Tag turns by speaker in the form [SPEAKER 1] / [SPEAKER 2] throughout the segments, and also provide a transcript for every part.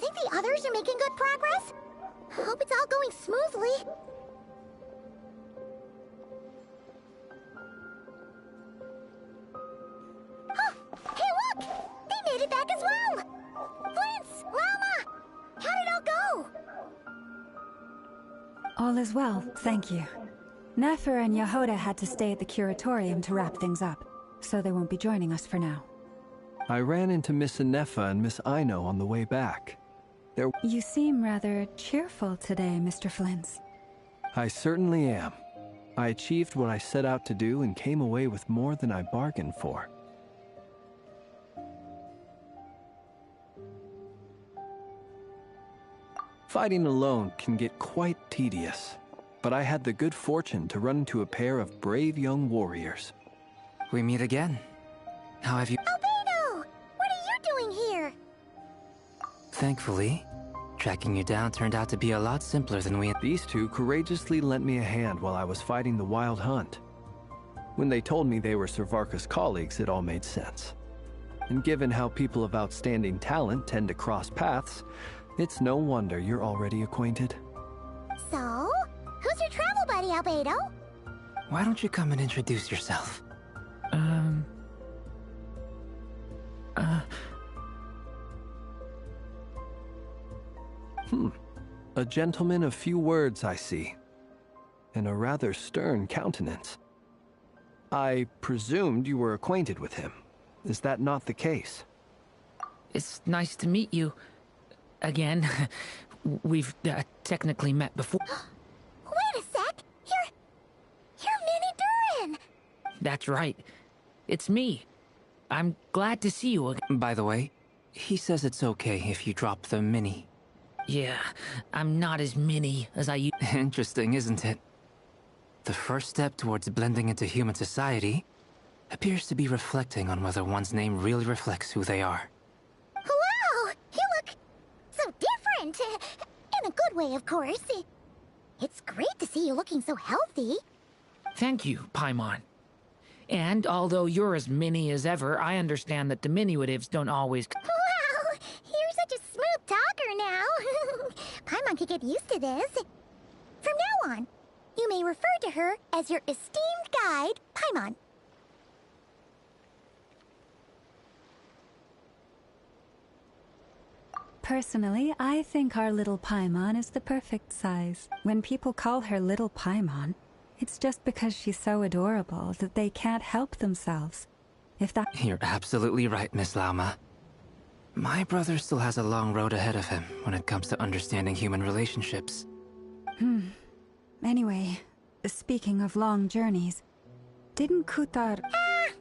[SPEAKER 1] think the others are making good progress? Hope it's all going smoothly. Huh! Hey, look! They made it back as well! Flintz! Llama! How did it all go?
[SPEAKER 2] All is well, thank you. Nefer and Yehoda had to stay at the curatorium to wrap things up, so they won't be joining us for now.
[SPEAKER 3] I ran into Miss Nefa and Miss Aino on the way back.
[SPEAKER 2] You seem rather cheerful today, Mr. Flintz.
[SPEAKER 3] I certainly am. I achieved what I set out to do and came away with more than I bargained for. Fighting alone can get quite tedious, but I had the good fortune to run into a pair of brave young warriors.
[SPEAKER 4] We meet again. How have you...
[SPEAKER 1] Albedo! What are you doing here?
[SPEAKER 4] Thankfully, tracking you down turned out to be a lot simpler than we...
[SPEAKER 3] These two courageously lent me a hand while I was fighting the wild hunt. When they told me they were Servarka's colleagues, it all made sense. And given how people of outstanding talent tend to cross paths, it's no wonder you're already acquainted.
[SPEAKER 1] So, who's your travel buddy, Albedo?
[SPEAKER 4] Why don't you come and introduce yourself?
[SPEAKER 3] A gentleman of few words, I see. And a rather stern countenance. I presumed you were acquainted with him. Is that not the case?
[SPEAKER 5] It's nice to meet you. Again. We've technically met before.
[SPEAKER 1] Wait a sec! You're Minnie Durin!
[SPEAKER 5] That's right. It's me. I'm glad to see you again.
[SPEAKER 4] By the way, he says it's okay if you drop the mini.
[SPEAKER 5] Yeah, I'm not as mini as I used.
[SPEAKER 4] Interesting, isn't it? The first step towards blending into human society appears to be reflecting on whether one's name really reflects who they are.
[SPEAKER 1] Wow! You look so different! In a good way, of course. It's great to see you looking so healthy.
[SPEAKER 5] Thank you, Paimon. And although you're as mini as ever, I understand that diminutives don't always...
[SPEAKER 1] Wow! You're such a smooth talker now. Paimon could get used to this. From now on, you may refer to her as your esteemed guide, Paimon.
[SPEAKER 2] Personally, I think our little Paimon is the perfect size. When people call her Little Paimon, it's just because she's so adorable that they can't help themselves. If that...
[SPEAKER 4] You're absolutely right, Miss Lauma. My brother still has a long road ahead of him when it comes to understanding human relationships.
[SPEAKER 2] Anyway, speaking of long journeys, didn't Kutar...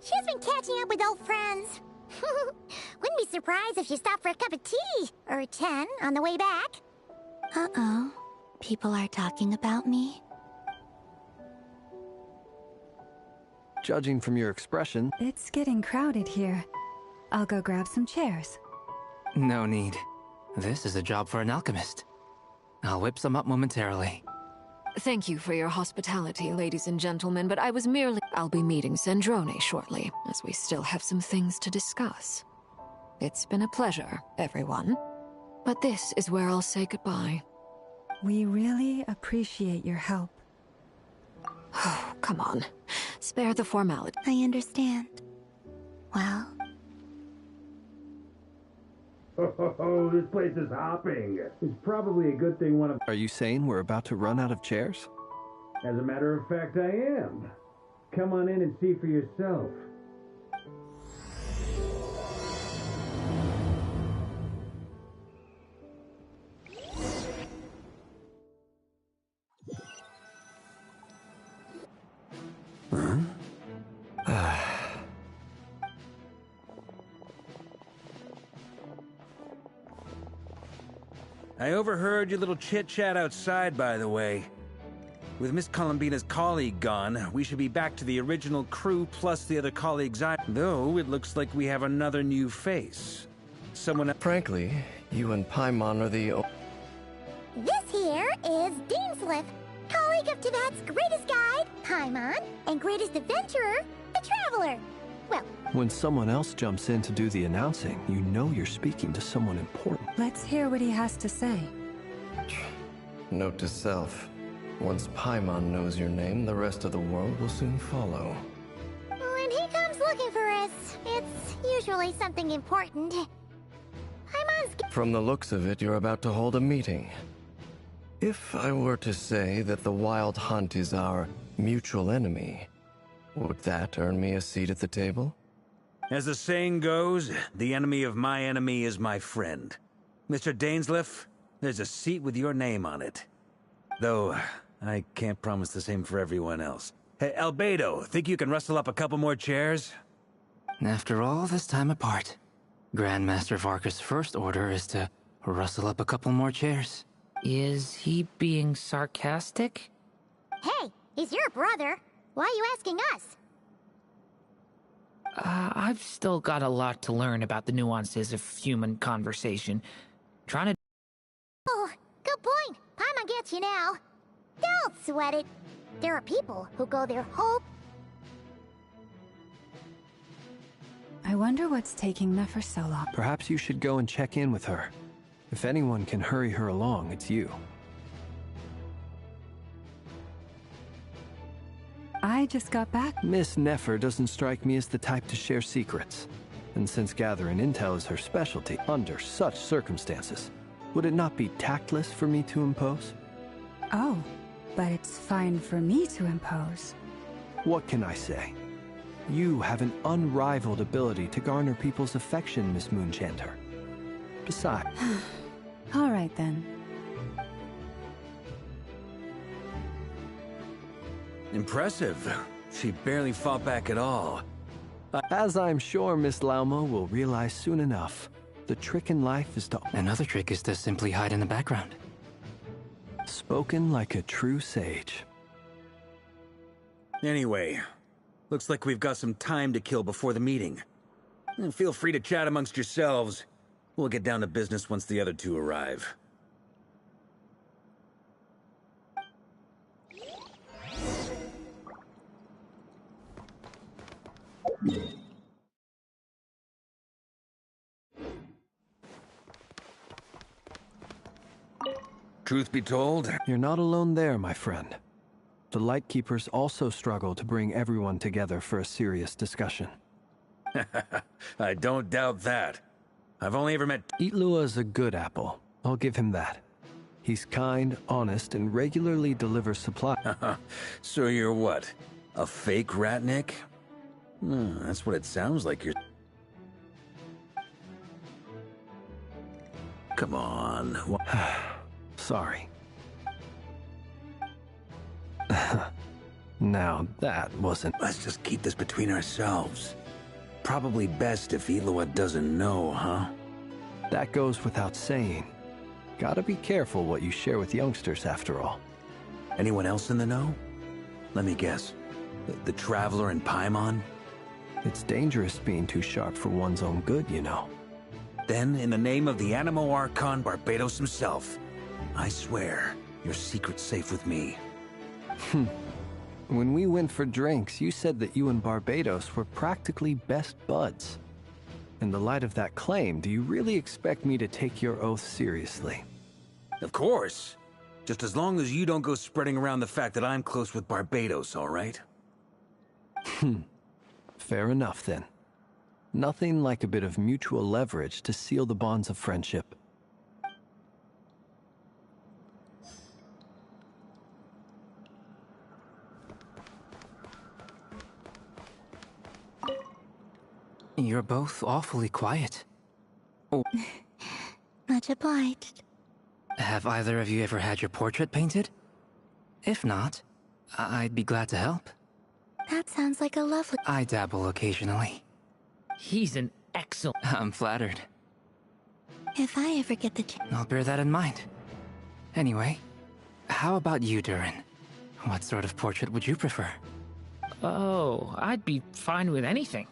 [SPEAKER 1] She's been catching up with old friends. Wouldn't be surprised if she stopped for a cup of tea or 10 on the way back. Uh-oh. People are talking about me.
[SPEAKER 3] Judging from your expression...
[SPEAKER 2] It's getting crowded here. I'll go grab some chairs.
[SPEAKER 4] No need. This is a job for an alchemist. I'll whip some up momentarily.
[SPEAKER 6] Thank you for your hospitality, ladies and gentlemen, but I was merely... I'll be meeting Sandrone shortly, as we still have some things to discuss. It's been a pleasure, everyone. But this is where I'll say goodbye.
[SPEAKER 2] We really appreciate your help.
[SPEAKER 6] Oh, come on. Spare the formality.
[SPEAKER 1] I understand. Well...
[SPEAKER 7] Oh, this place is hopping. It's probably a good thing one of...
[SPEAKER 3] Are you saying we're about to run out of chairs?
[SPEAKER 7] As a matter of fact, I am. Come on in and see for yourself.
[SPEAKER 8] I overheard your little chit-chat outside, by the way. With Miss Columbina's colleague gone, we should be back to the original crew plus the other colleagues. Though it looks like we have another new face. Someone...
[SPEAKER 9] Frankly, you and Paimon are the...
[SPEAKER 1] This here is Deanslip, colleague of Tibet's greatest guide, Paimon, and greatest adventurer, the Traveler. Well...
[SPEAKER 3] When someone else jumps in to do the announcing, you know you're speaking to someone important.
[SPEAKER 2] Let's hear what he has to say.
[SPEAKER 9] Note to self. Once Paimon knows your name, the rest of the world will soon follow.
[SPEAKER 1] When he comes looking for us, it's usually something important.
[SPEAKER 9] From the looks of it, you're about to hold a meeting. If I were to say that the Wild Hunt is our mutual enemy, would that earn me a seat at the table?
[SPEAKER 8] As the saying goes, the enemy of my enemy is my friend. Mr. Dainsleif, there's a seat with your name on it. Though, I can't promise the same for everyone else. Hey, Albedo, think you can rustle up a couple more chairs?
[SPEAKER 4] After all this time apart, Grandmaster Varka's first order is to rustle up a couple more chairs.
[SPEAKER 5] Is he being sarcastic?
[SPEAKER 1] Hey, he's your brother. Why are you asking us?
[SPEAKER 5] I've still got a lot to learn about the nuances of human conversation. Trying to...
[SPEAKER 1] Oh, good point. Paimon gets you now. Don't sweat it. There are people who go their whole...
[SPEAKER 2] I wonder what's taking Nefer so long.
[SPEAKER 3] Perhaps you should go and check in with her. If anyone can hurry her along, it's you.
[SPEAKER 2] I just got back.
[SPEAKER 3] Miss Nefer doesn't strike me as the type to share secrets. And since gathering intel is her specialty, under such circumstances, would it not be tactless for me to impose?
[SPEAKER 2] Oh, but it's fine for me to impose.
[SPEAKER 3] What can I say? You have an unrivaled ability to garner people's affection, Miss Moonchanter. Besides...
[SPEAKER 2] All right, then.
[SPEAKER 8] Impressive. She barely fought back at all.
[SPEAKER 3] As I'm sure Miss Lauma will realize soon enough, the trick in life is to...
[SPEAKER 4] Another trick is to simply hide in the background.
[SPEAKER 3] Spoken like a true sage.
[SPEAKER 8] Anyway, looks like we've got some time to kill before the meeting. And feel free to chat amongst yourselves. We'll get down to business once the other two arrive. Truth be told,
[SPEAKER 3] you're not alone there, my friend. The Lightkeepers also struggle to bring everyone together for a serious discussion.
[SPEAKER 8] I don't doubt that. I've only ever met...
[SPEAKER 3] Itlua a good apple. I'll give him that. He's kind, honest, and regularly delivers supplies.
[SPEAKER 8] So you're what? A fake Ratnik? That's what it sounds like you're... Come on.
[SPEAKER 3] Sorry. Now, that wasn't...
[SPEAKER 8] Let's just keep this between ourselves. Probably best if Itlua doesn't know, huh?
[SPEAKER 3] That goes without saying. Gotta be careful what you share with youngsters, after all.
[SPEAKER 8] Anyone else in the know? Let me guess. The Traveler and Paimon?
[SPEAKER 3] It's dangerous being too sharp for one's own good, you know.
[SPEAKER 8] Then, in the name of the Animo Archon Barbados himself, I swear, your secret's safe with me.
[SPEAKER 3] When we went for drinks, you said that you and Barbados were practically best buds. In the light of that claim, do you really expect me to take your oath seriously?
[SPEAKER 8] Of course. Just as long as you don't go spreading around the fact that I'm close with Barbados, all right?
[SPEAKER 3] Fair enough, then. Nothing like a bit of mutual leverage to seal the bonds of friendship.
[SPEAKER 4] You're both awfully quiet. Oh.
[SPEAKER 1] Much obliged.
[SPEAKER 4] Have either of you ever had your portrait painted? If not, I'd be glad to help.
[SPEAKER 1] That sounds like a lovely...
[SPEAKER 4] I dabble occasionally.
[SPEAKER 5] He's an excellent...
[SPEAKER 4] I'm flattered.
[SPEAKER 1] If I ever get the chance...
[SPEAKER 4] I'll bear that in mind. Anyway, how about you, Durin? What sort of portrait would you prefer?
[SPEAKER 5] Oh, I'd be fine with anything.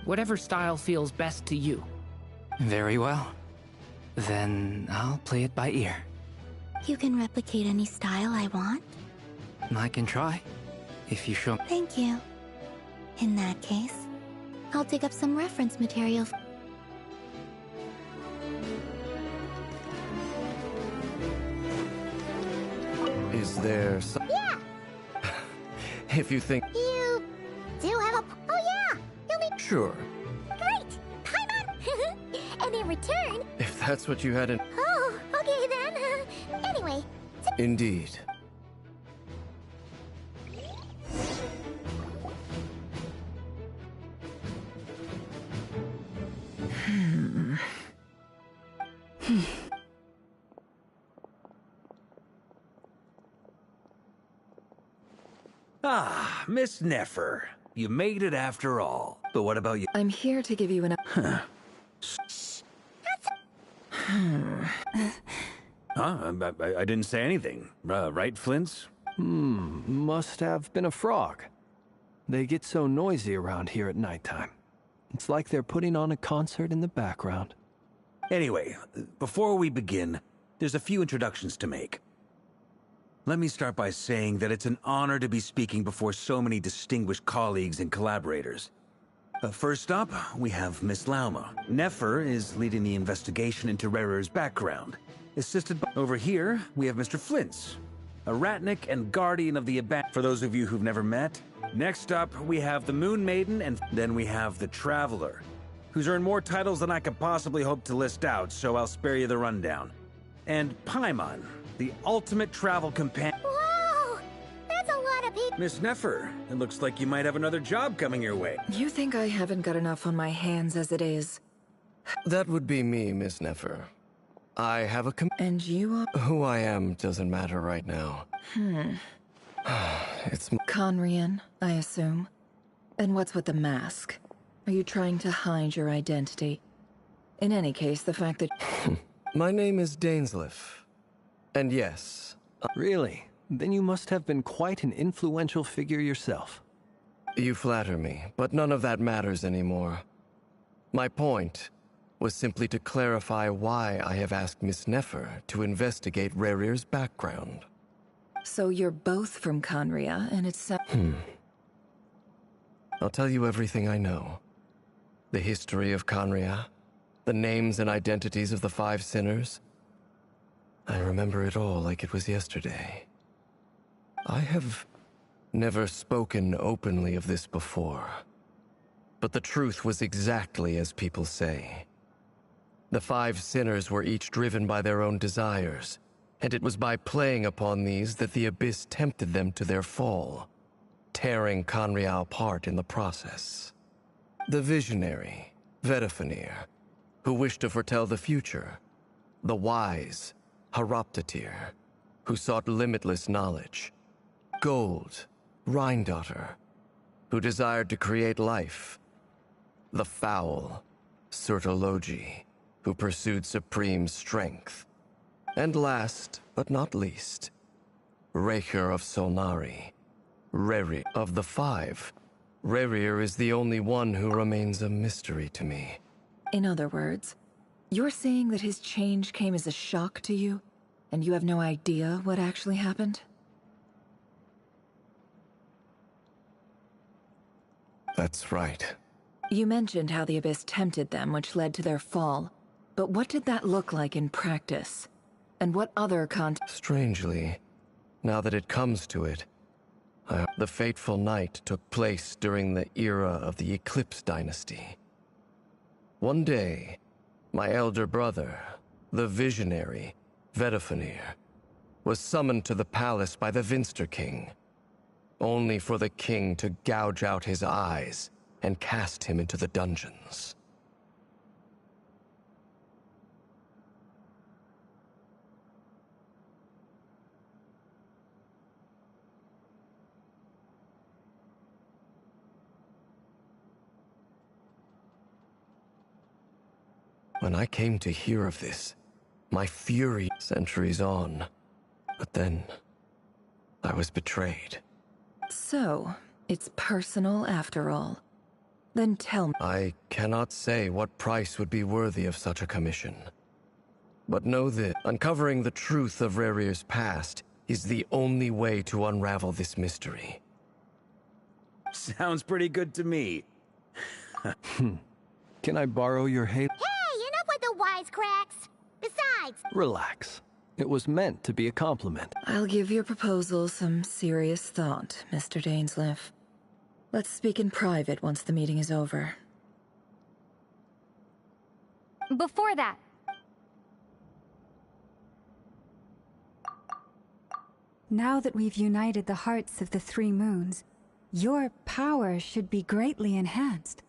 [SPEAKER 5] Whatever style feels best to you.
[SPEAKER 4] Very well. Then I'll play it by ear.
[SPEAKER 1] You can replicate any style I want?
[SPEAKER 4] I can try, if you show me.
[SPEAKER 1] Thank you. In that case, I'll dig up some reference material.
[SPEAKER 9] Is there some...
[SPEAKER 1] Yeah,
[SPEAKER 9] If you think...
[SPEAKER 1] you do have a... Oh yeah, you'll need...
[SPEAKER 9] Sure.
[SPEAKER 1] Great! Paimon! And in return...
[SPEAKER 9] If that's what you had in...
[SPEAKER 1] Oh, okay then. Anyway,
[SPEAKER 9] Indeed.
[SPEAKER 8] Ah, Miss Nefer. You made it after all. But what about you?
[SPEAKER 6] I'm here to give you an...
[SPEAKER 8] Huh? I didn't say anything. Right, Flints?
[SPEAKER 3] Must have been a frog. They get so noisy around here at nighttime. It's like they're putting on a concert in the background.
[SPEAKER 8] Anyway, before we begin, there's a few introductions to make. Let me start by saying that it's an honor to be speaking before so many distinguished colleagues and collaborators. First up, we have Miss Lauma. Nefer is leading the investigation into Rerer's background. Assisted by... Over here, we have Mr. Flintz, a Ratnik and Guardian of the For those of you who've never met. Next up, we have the Moon Maiden, and then we have the Traveler, who's earned more titles than I could possibly hope to list out, so I'll spare you the rundown. And Paimon, the ultimate travel companion.
[SPEAKER 1] whoa! That's a lot of people.
[SPEAKER 8] Miss Nefer, it looks like you might have another job coming your way.
[SPEAKER 6] You think I haven't got enough on my hands as it is?
[SPEAKER 9] That would be me, Miss Nefer. I have a
[SPEAKER 6] And you are...
[SPEAKER 9] Who I am doesn't matter right now. It's...
[SPEAKER 6] Conrian, I assume. And what's with the mask? Are you trying to hide your identity? In any case, the fact that...
[SPEAKER 9] My name is Dainsleif. And yes...
[SPEAKER 3] Really? Then you must have been quite an influential figure yourself.
[SPEAKER 9] You flatter me, but none of that matters anymore. My point was simply to clarify why I have asked Miss Nefer to investigate Rerer's background.
[SPEAKER 6] So you're both from Conria, and it's...
[SPEAKER 9] I'll tell you everything I know. The history of Conria, the names and identities of the 5 sinners. I remember it all like it was yesterday. I have never spoken openly of this before. But the truth was exactly as people say. The 5 sinners were each driven by their own desires, and it was by playing upon these that the Abyss tempted them to their fall, tearing Conria apart in the process. The visionary, Vedifenir, who wished to foretell the future. The wise, Haroptatir, who sought limitless knowledge. Gold, Rhindaughter, who desired to create life. The foul, Surtologi, who pursued supreme strength. And last, but not least, Reker of Solnari, Rerir. Of the 5, Rerir is the only one who remains a mystery to me.
[SPEAKER 6] In other words, you're saying that his change came as a shock to you, and you have no idea what actually happened?
[SPEAKER 9] That's right.
[SPEAKER 6] You mentioned how the Abyss tempted them, which led to their fall. But what did that look like in practice? And what other
[SPEAKER 9] Strangely, now that it comes to it, the fateful night took place during the era of the Eclipse Dynasty. One day, my elder brother, the visionary, Vedifenir, was summoned to the palace by the Vinster King, only for the king to gouge out his eyes and cast him into the dungeons. When I came to hear of this, my fury centuries on. But then, I was betrayed.
[SPEAKER 6] So, it's personal after all. Then tell me.
[SPEAKER 9] I cannot say what price would be worthy of such a commission. But know that uncovering the truth of Rerir's past is the only way to unravel this mystery.
[SPEAKER 8] Sounds pretty good to me.
[SPEAKER 3] Can I borrow your halo?
[SPEAKER 1] Hey, enough with the wisecracks! Besides...
[SPEAKER 3] Relax. It was meant to be a compliment.
[SPEAKER 10] I'll give your proposal some serious thought, Mr. Dainsleif. Let's speak in private once the meeting is over.
[SPEAKER 11] Before that,
[SPEAKER 2] now that we've united the hearts of the three moons, your power should be greatly enhanced.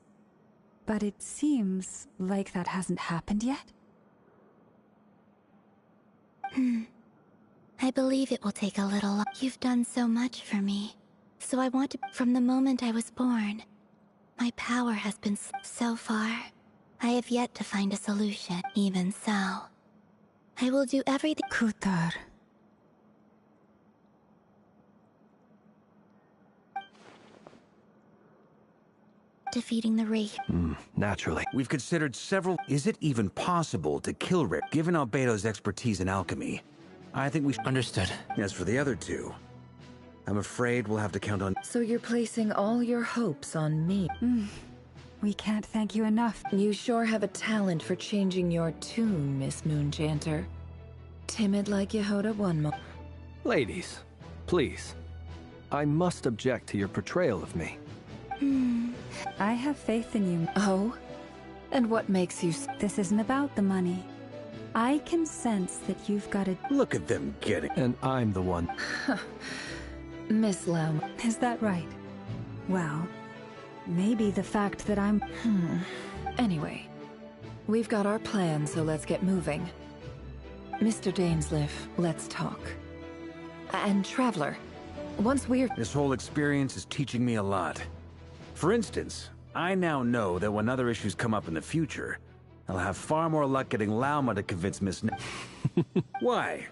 [SPEAKER 2] But it seems like that hasn't happened yet.
[SPEAKER 1] I believe it will take a little. You've done so much for me. So I want to. From the moment I was born, my power has been so far. I have yet to find a solution. Even so, I will do everything.
[SPEAKER 2] Kutar.
[SPEAKER 1] Defeating the Wraith.
[SPEAKER 3] Naturally.
[SPEAKER 8] We've considered several... Is it even possible to kill Rick, given Albedo's expertise in alchemy? I think we should...
[SPEAKER 4] Understood.
[SPEAKER 8] As for the other two, I'm afraid we'll have to count on...
[SPEAKER 10] So you're placing all your hopes on me?
[SPEAKER 2] We can't thank you enough.
[SPEAKER 10] You sure have a talent for changing your tune, Miss Moonchanter. Timid like Yehoda one
[SPEAKER 3] Ladies, please. I must object to your portrayal of me.
[SPEAKER 2] I have faith in you.
[SPEAKER 10] Oh? And what makes you...
[SPEAKER 2] This isn't about the money. I can sense that you've got a...
[SPEAKER 8] Look at them getting...
[SPEAKER 3] And I'm the one.
[SPEAKER 10] Miss Lam.
[SPEAKER 2] Is that right? Well, maybe the fact that I'm...
[SPEAKER 10] Anyway, we've got our plan, so let's get moving. Mr. Dainsleif, let's talk. And Traveler, once we're...
[SPEAKER 8] This whole experience is teaching me a lot. For instance, I now know that when other issues come up in the future, I'll have far more luck getting Lauma to convince Miss... Why?